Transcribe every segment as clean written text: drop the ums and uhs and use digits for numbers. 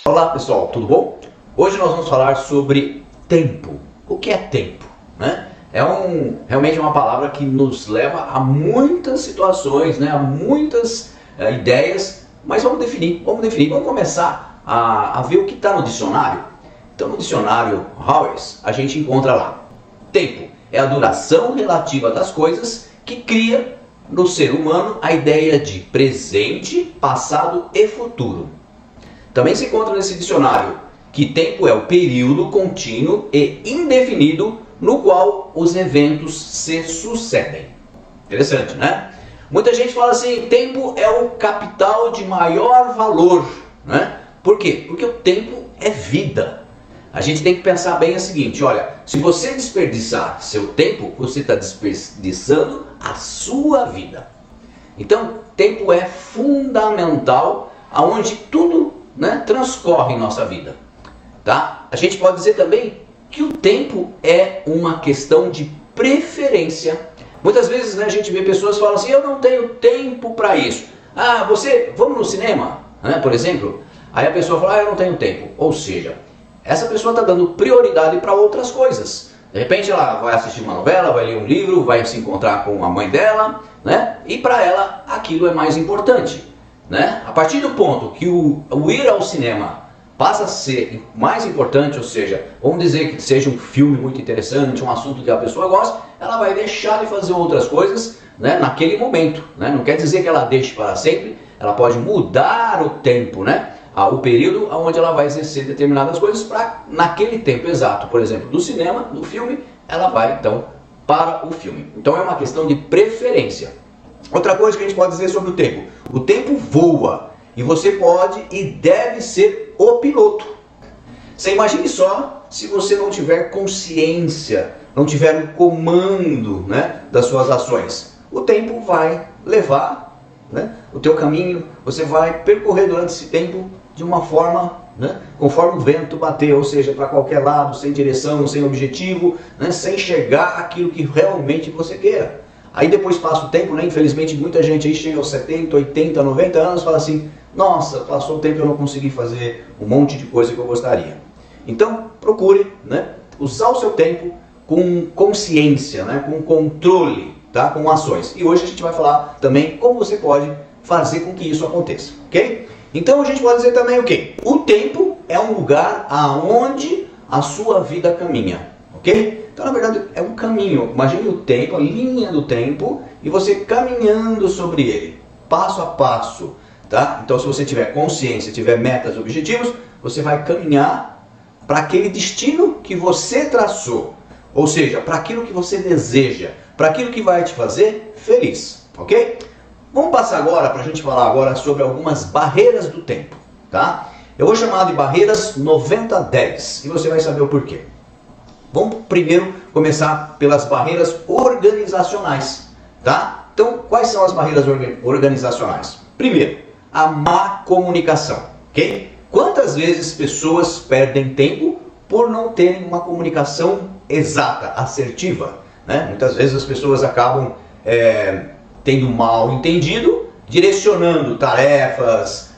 Olá pessoal, tudo bom? Hoje nós vamos falar sobre tempo. O que é tempo, né? Realmente uma palavra que nos leva a muitas situações, né? A muitas ideias, mas vamos definir, vamos começar a ver o que está no dicionário. Então no dicionário Howes a gente encontra lá: tempo é a duração relativa das coisas que cria no ser humano a ideia de presente, passado e futuro. Também se encontra nesse dicionário que tempo é o período contínuo e indefinido no qual os eventos se sucedem. Interessante, né? Muita gente fala assim: tempo é o capital de maior valor, né? Por quê? Porque o tempo é vida. A gente tem que pensar bem o seguinte: olha, se você desperdiçar seu tempo, você está desperdiçando a sua vida. Então, tempo é fundamental aonde tudo, né, transcorre em nossa vida, tá? A gente pode dizer também que o tempo é uma questão de preferência. Muitas vezes, né, a gente vê pessoas que falam assim: eu não tenho tempo para isso. Vamos no cinema, né, por exemplo? Aí a pessoa fala: eu não tenho tempo. Ou seja, essa pessoa está dando prioridade para outras coisas. De repente ela vai assistir uma novela, vai ler um livro, vai se encontrar com a mãe dela, né? E para ela aquilo é mais importante, né? A partir do ponto que o ir ao cinema passa a ser mais importante, ou seja, vamos dizer que seja um filme muito interessante, um assunto que a pessoa gosta, ela vai deixar de fazer outras coisas, né, naquele momento, né? Não quer dizer que ela deixe para sempre, ela pode mudar o tempo, né? O período onde ela vai exercer determinadas coisas para naquele tempo exato, por exemplo, do cinema, do filme, ela vai então para o filme. Então é uma questão de preferência. Outra coisa que a gente pode dizer sobre o tempo voa e você pode e deve ser o piloto. Você imagine só se você não tiver consciência, não tiver o comando, né, das suas ações. O tempo vai levar, né, o teu caminho, você vai percorrer durante esse tempo de uma forma, né, conforme o vento bater, ou seja, para qualquer lado, sem direção, sem objetivo, né, sem chegar aquilo que realmente você queira. Aí depois passa o tempo, né, infelizmente muita gente aí chega aos 70, 80, 90 anos e fala assim: nossa, passou o tempo e eu não consegui fazer um monte de coisa que eu gostaria. Então procure, né, usar o seu tempo com consciência, né, com controle, tá, com ações. E hoje a gente vai falar também como você pode fazer com que isso aconteça, ok? Então a gente pode dizer também o quê? O tempo é um lugar aonde a sua vida caminha, ok? Então na verdade é um caminho. Imagine o tempo, a linha do tempo, e você caminhando sobre ele, passo a passo, tá? Então se você tiver consciência, tiver metas, objetivos, você vai caminhar para aquele destino que você traçou, ou seja, para aquilo que você deseja, para aquilo que vai te fazer feliz, ok? Vamos passar agora para a gente falar agora sobre algumas barreiras do tempo, tá? Eu vou chamar de barreiras 90-10 e você vai saber o porquê. Vamos primeiro começar pelas barreiras organizacionais, tá? Então, quais são as barreiras organizacionais? Primeiro, a má comunicação, ok? Quantas vezes pessoas perdem tempo por não terem uma comunicação exata, assertiva, né? Muitas vezes as pessoas acabam tendo mal entendido, direcionando tarefas,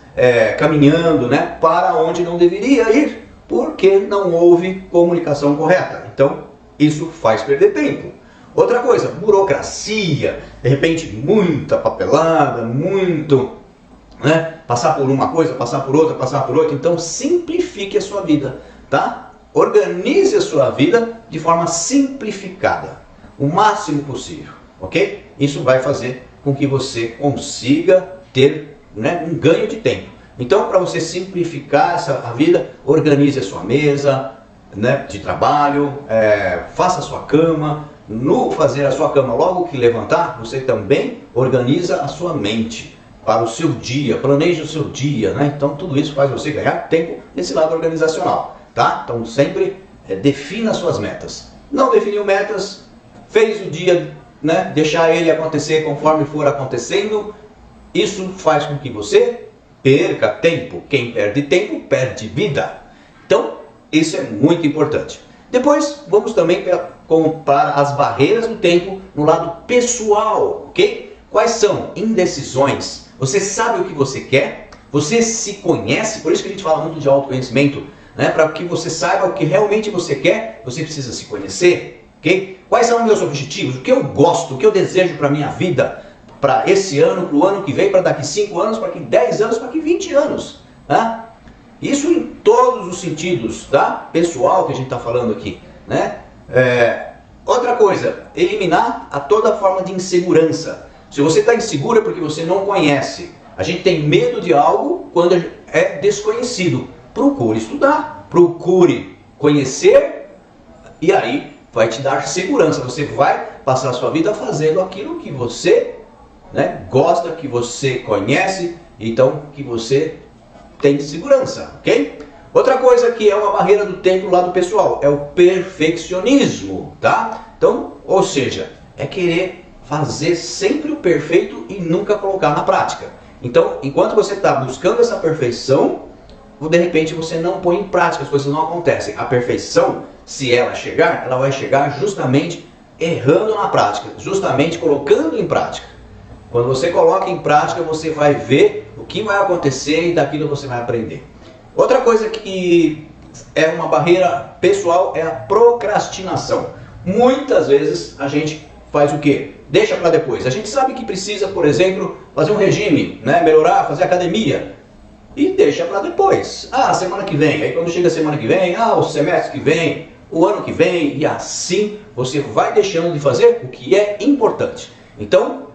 caminhando, né, para onde não deveria ir, porque não houve comunicação correta. Então, isso faz perder tempo. Outra coisa, burocracia, de repente muita papelada, muito, né, passar por uma coisa, passar por outra. Então, simplifique a sua vida, tá? Organize a sua vida de forma simplificada, o máximo possível. Ok? Isso vai fazer com que você consiga ter, né, um ganho de tempo. Então, para você simplificar a vida, organize a sua mesa, né, de trabalho, faça a sua cama. No fazer a sua cama, logo que levantar, você também organiza a sua mente para o seu dia, planeje o seu dia, né? Então, tudo isso faz você ganhar tempo nesse lado organizacional, tá? Então, sempre defina as suas metas. Não definiu metas, fez o dia, né, deixar ele acontecer conforme for acontecendo, isso faz com que você perca tempo. Quem perde tempo, perde vida. Então, isso é muito importante. Depois, vamos também para as barreiras do tempo no lado pessoal, ok? Quais são? Indecisões. Você sabe o que você quer, Você se conhece, por isso que a gente fala muito de autoconhecimento, né? Para que você saiba o que realmente você quer, você precisa se conhecer, ok? Quais são os meus objetivos, o que eu gosto, o que eu desejo para a minha vida, para esse ano, para o ano que vem, para daqui 5 anos, para daqui 10 anos, para daqui 20 anos, tá? Isso em todos os sentidos, tá? Pessoal que a gente está falando aqui, né? Outra coisa, eliminar a toda forma de insegurança. Se você está inseguro é porque você não conhece. A gente tem medo de algo quando é desconhecido. Procure estudar, procure conhecer e aí vai te dar segurança. Você vai passar a sua vida fazendo aquilo que você, né, gosta, que você conhece, então que você tem segurança, ok? Outra coisa que é uma barreira do tempo lá do pessoal é o perfeccionismo, tá? Então, ou seja, é querer fazer sempre o perfeito e nunca colocar na prática. Então, enquanto você está buscando essa perfeição, de repente você não põe em prática, as coisas não acontecem. A perfeição, se ela chegar, ela vai chegar justamente errando na prática, justamente colocando em prática. Quando você coloca em prática, você vai ver o que vai acontecer e daquilo você vai aprender. Outra coisa que é uma barreira pessoal é a procrastinação. Muitas vezes a gente faz o quê? Deixa para depois. A gente sabe que precisa, por exemplo, fazer um regime, né? Melhorar, fazer academia. E deixa para depois. Semana que vem. Aí quando chega a semana que vem, o semestre que vem, o ano que vem, e assim você vai deixando de fazer o que é importante. Então,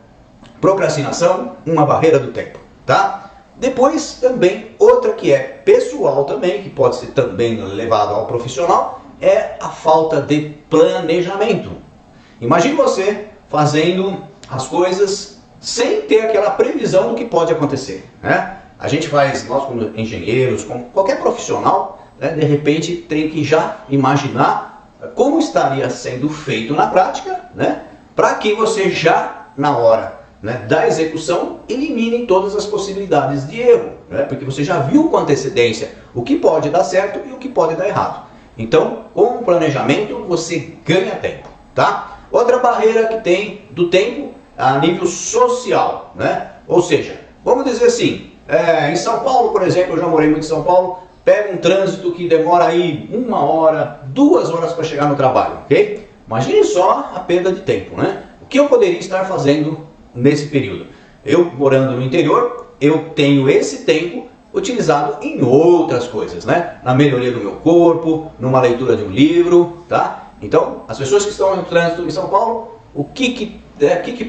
procrastinação, uma barreira do tempo, tá? Depois também, outra que é pessoal também, que pode ser também levado ao profissional, é a falta de planejamento. Imagine você fazendo as coisas sem ter aquela previsão do que pode acontecer, né? A gente faz, nós como engenheiros, como qualquer profissional, né, de repente tem que já imaginar como estaria sendo feito na prática, né, para que você já na hora, né, da execução elimine todas as possibilidades de erro, né, porque você já viu com antecedência o que pode dar certo e o que pode dar errado. Então, com o planejamento você ganha tempo, tá? Outra barreira que tem do tempo a nível social, né? Ou seja, vamos dizer assim, em São Paulo, por exemplo, eu já morei muito em São Paulo, pega um trânsito que demora aí 1 hora, 2 horas para chegar no trabalho, ok? Imagine só a perda de tempo, né? O que eu poderia estar fazendo nesse período? Eu, morando no interior, eu tenho esse tempo utilizado em outras coisas, né? Na melhoria do meu corpo, numa leitura de um livro, tá? Então, as pessoas que estão no trânsito em São Paulo, o que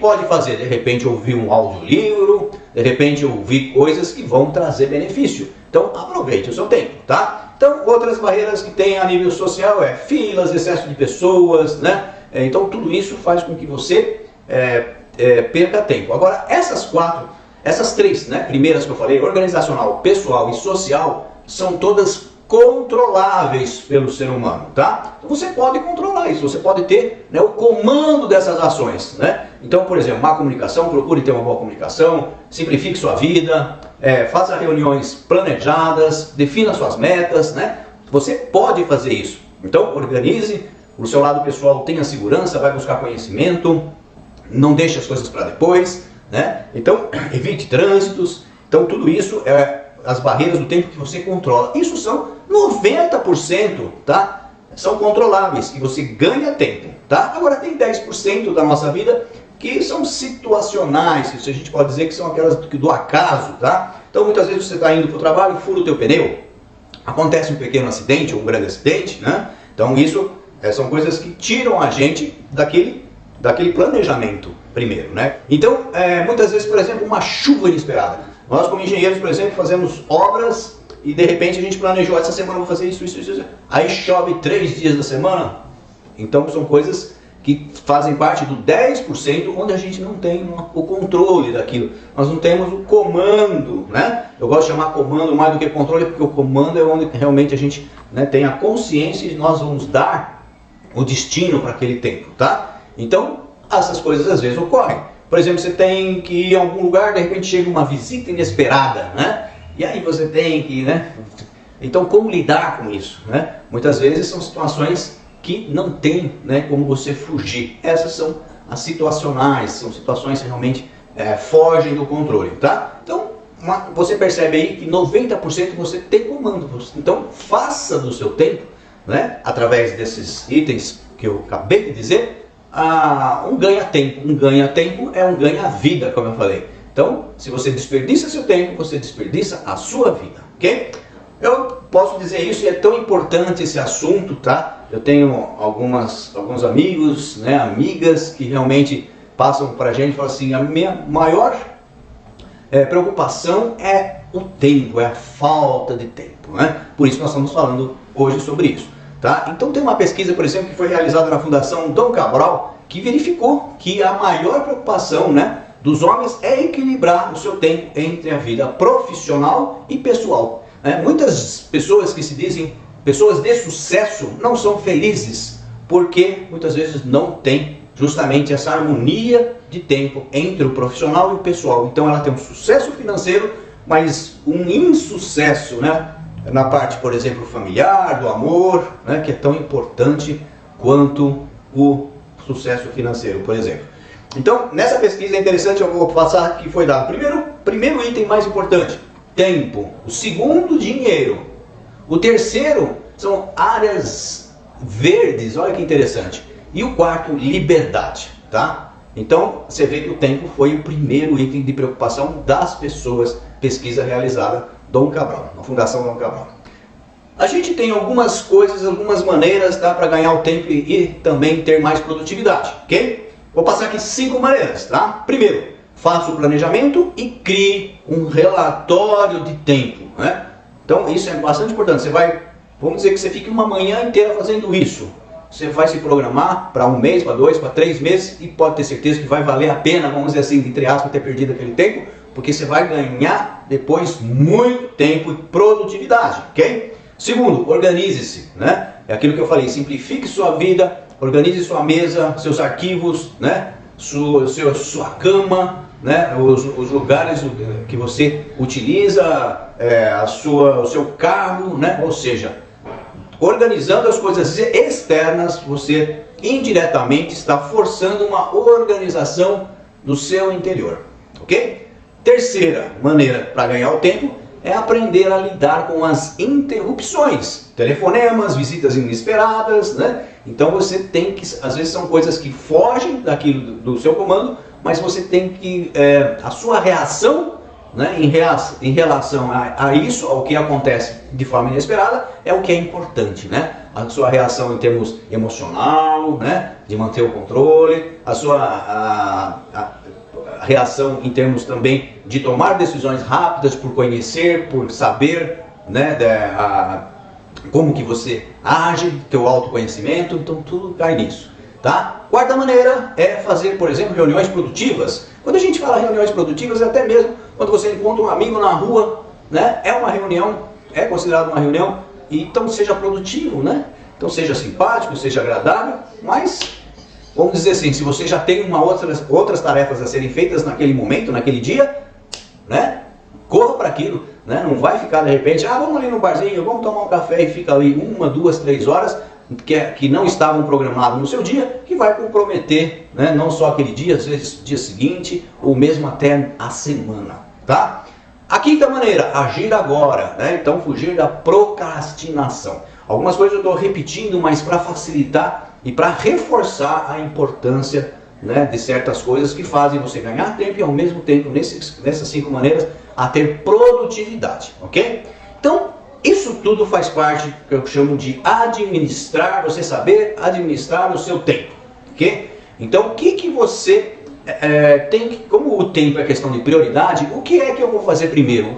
pode fazer? De repente ouvir um audiolivro, de repente ouvir coisas que vão trazer benefício. Então aproveite o seu tempo, tá? Então outras barreiras que tem a nível social é filas, excesso de pessoas, né? Então tudo isso faz com que você perca tempo. Agora essas três, né, primeiras que eu falei, organizacional, pessoal e social, são todas controláveis pelo ser humano, tá? Então você pode controlar isso, você pode ter, né, o comando dessas ações, né? Então, por exemplo, má comunicação, procure ter uma boa comunicação, simplifique sua vida, faça reuniões planejadas, defina suas metas, né? Você pode fazer isso. Então, organize, o seu lado pessoal tenha segurança, vai buscar conhecimento, não deixe as coisas para depois, né? Então, evite trânsitos. Então, tudo isso as barreiras do tempo que você controla. Isso são 90%, tá? São controláveis, que você ganha tempo, tá? Agora tem 10% da nossa vida que são situacionais, que a gente pode dizer que são aquelas do acaso, tá? Então muitas vezes você está indo para o trabalho, fura o teu pneu, acontece um pequeno acidente ou um grande acidente, né? Então isso são coisas que tiram a gente daquele planejamento primeiro, né? Então muitas vezes, por exemplo, uma chuva inesperada. Nós como engenheiros, por exemplo, fazemos obras e de repente a gente planejou, essa semana eu vou fazer isso. Aí chove 3 dias da semana. Então são coisas que fazem parte do 10% onde a gente não tem o controle daquilo. Nós não temos o comando, né? Eu gosto de chamar comando mais do que controle, porque o comando é onde realmente a gente, né, tem a consciência de nós vamos dar o destino para aquele tempo, tá? Então, essas coisas às vezes ocorrem. Por exemplo, você tem que ir a algum lugar, de repente chega uma visita inesperada, né? E aí você tem que, né? Então, como lidar com isso, né? Muitas vezes são situações que não tem, né, como você fugir. Essas são as situacionais, são situações que realmente fogem do controle, tá? Então, você percebe aí que 90% você tem comando. Então faça do seu tempo, né, através desses itens que eu acabei de dizer, um ganha-tempo. Um ganha-tempo é um ganha-vida, como eu falei. Então, se você desperdiça seu tempo, você desperdiça a sua vida, ok? Eu posso dizer isso e é tão importante esse assunto, tá? Eu tenho alguns amigos, né, amigas que realmente passam pra gente e falam assim, a minha maior preocupação é o tempo, é a falta de tempo, né? Por isso nós estamos falando hoje sobre isso, tá? Então tem uma pesquisa, por exemplo, que foi realizada na Fundação Dom Cabral, que verificou que a maior preocupação, né, dos homens é equilibrar o seu tempo entre a vida profissional e pessoal. Muitas pessoas que se dizem pessoas de sucesso não são felizes porque muitas vezes não tem justamente essa harmonia de tempo entre o profissional e o pessoal. Então ela tem um sucesso financeiro, mas um insucesso, né, na parte, por exemplo, familiar, do amor, né, que é tão importante quanto o sucesso financeiro, por exemplo. Então, nessa pesquisa é interessante, eu vou passar que foi dado. Primeiro item mais importante, tempo. O segundo, dinheiro. O terceiro são áreas verdes, olha que interessante. E o quarto, liberdade, tá? Então, você vê que o tempo foi o primeiro item de preocupação das pessoas, pesquisa realizada Dom Cabral, na Fundação Dom Cabral. A gente tem algumas coisas, algumas maneiras, tá, para ganhar o tempo e também ter mais produtividade, ok? Vou passar aqui 5 maneiras, tá? Primeiro, faça o planejamento e crie um relatório de tempo, né? Então isso é bastante importante. Vamos dizer que você fique uma manhã inteira fazendo isso. Você vai se programar para 1 mês, para 2, para 3 meses e pode ter certeza que vai valer a pena, vamos dizer assim, entre aspas, ter perdido aquele tempo, porque você vai ganhar depois muito tempo e produtividade, ok? Segundo, organize-se, né? É aquilo que eu falei, simplifique sua vida, organize sua mesa, seus arquivos, né? Sua cama, né? Os lugares que você utiliza, o seu carro, né? Ou seja, organizando as coisas externas, você indiretamente está forçando uma organização do seu interior, ok? Terceira maneira para ganhar o tempo é aprender a lidar com as interrupções, telefonemas, visitas inesperadas, né? Então você tem que, às vezes são coisas que fogem daquilo do seu comando, mas você tem que, a sua reação, né, em relação a isso, ao que acontece de forma inesperada, é o que é importante, né? A sua reação em termos emocional, né, de manter o controle, a sua reação em termos também de tomar decisões rápidas por conhecer, por saber, né, como que você age, teu autoconhecimento, então tudo cai nisso, tá? Quarta maneira é fazer, por exemplo, reuniões produtivas. Quando a gente fala reuniões produtivas, é até mesmo quando você encontra um amigo na rua, né? É uma reunião, é considerado uma reunião, e então seja produtivo, né? Então seja simpático, seja agradável, mas vamos dizer assim, se você já tem outras tarefas a serem feitas naquele momento, naquele dia, né? Corra para aquilo, né? Não vai ficar de repente, vamos ali no barzinho, vamos tomar um café e fica ali 1, 2, 3 horas que não estavam programados no seu dia, que vai comprometer, né? Não só aquele dia, às vezes o dia seguinte, ou mesmo até a semana, tá? A quinta maneira, agir agora, né? Então fugir da procrastinação. Algumas coisas eu estou repetindo, mas para facilitar e para reforçar a importância, né, de certas coisas que fazem você ganhar tempo e ao mesmo tempo, nessas 5 maneiras, a ter produtividade, ok? Então, isso tudo faz parte que eu chamo de administrar, você saber administrar o seu tempo, ok? Então, o que você tem que, como o tempo é questão de prioridade, o que é que eu vou fazer primeiro?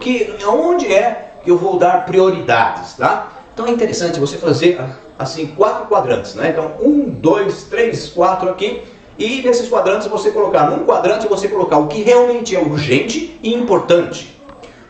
Onde é que eu vou dar prioridades, tá? Então é interessante você fazer assim 4 quadrantes, né? Então 1, 2, 3, 4 aqui. E nesses quadrantes você colocar, num quadrante você colocar o que realmente é urgente e importante.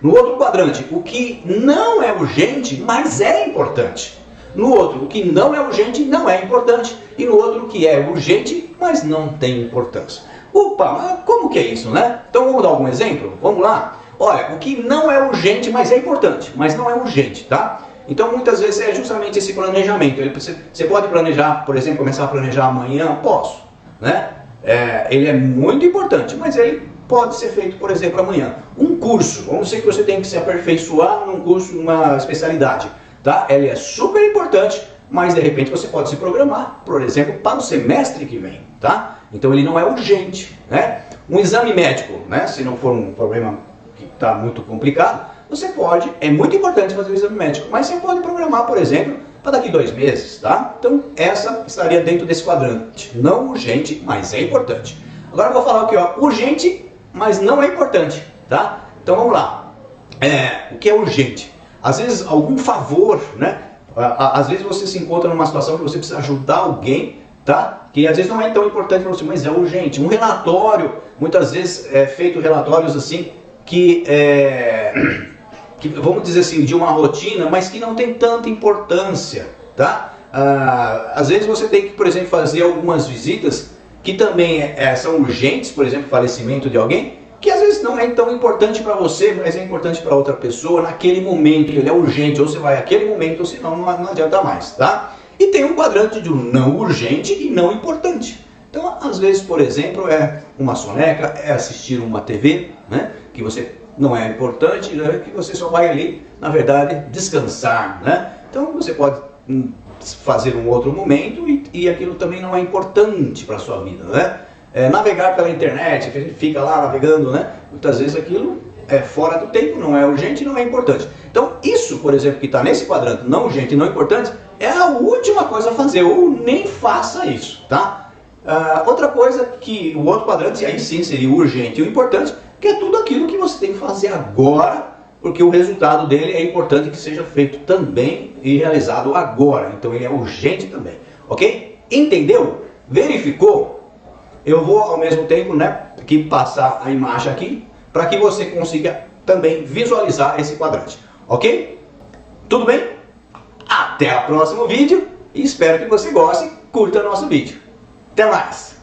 No outro quadrante, o que não é urgente, mas é importante. No outro, o que não é urgente, não é importante. E no outro, o que é urgente, mas não tem importância. Opa, mas como que é isso, né? Então vamos dar algum exemplo? Vamos lá? Olha, o que não é urgente, mas é importante, mas não é urgente, tá? Então muitas vezes é justamente esse planejamento. Você pode planejar, por exemplo, começar a planejar amanhã? Posso, né? Ele é muito importante, mas ele pode ser feito, por exemplo, amanhã. Um curso, vamos dizer que você tem que se aperfeiçoar num curso, numa especialidade, tá? Ele é super importante, mas de repente você pode se programar, por exemplo, para o semestre que vem, tá? Então ele não é urgente, né? Um exame médico, né? Se não for um problema que está muito complicado, você pode, é muito importante fazer o exame médico, mas você pode programar, por exemplo, para daqui 2 meses, tá? Então essa estaria dentro desse quadrante, não urgente, mas é importante. Agora eu vou falar aqui, ó, urgente, mas não é importante, tá? Então vamos lá. O que é urgente? Às vezes algum favor, né? Às vezes você se encontra numa situação que você precisa ajudar alguém, tá? Que às vezes não é tão importante para você, mas é urgente. Um relatório, muitas vezes é feito relatórios assim que vamos dizer assim, de uma rotina, mas que não tem tanta importância, tá? Às vezes você tem que, por exemplo, fazer algumas visitas que também são urgentes, por exemplo, falecimento de alguém, que às vezes não é tão importante para você, mas é importante para outra pessoa naquele momento, ele é urgente, ou você vai naquele momento, ou senão não adianta mais, tá? E tem um quadrante de não urgente e não importante. Então, às vezes, por exemplo, é uma soneca, é assistir uma TV, né? Que você não é importante, né? Que você só vai ali, na verdade, descansar, né? Então, você pode fazer um outro momento e aquilo também não é importante para a sua vida, né? Navegar pela internet, a gente fica lá navegando, né? Muitas vezes aquilo é fora do tempo, não é urgente, não é importante. Então isso, por exemplo, que está nesse quadrante, não urgente e não importante, é a última coisa a fazer, ou nem faça isso, tá? Outra coisa que o outro quadrante, aí sim seria o urgente e o importante, que é tudo aquilo que você tem que fazer agora, porque o resultado dele é importante que seja feito também e realizado agora. Então ele é urgente também, ok? Entendeu? Verificou? Eu vou ao mesmo tempo, né, aqui passar a imagem aqui, para que você consiga também visualizar esse quadrante, ok? Tudo bem? Até o próximo vídeo e espero que você goste e curta nosso vídeo. Até mais!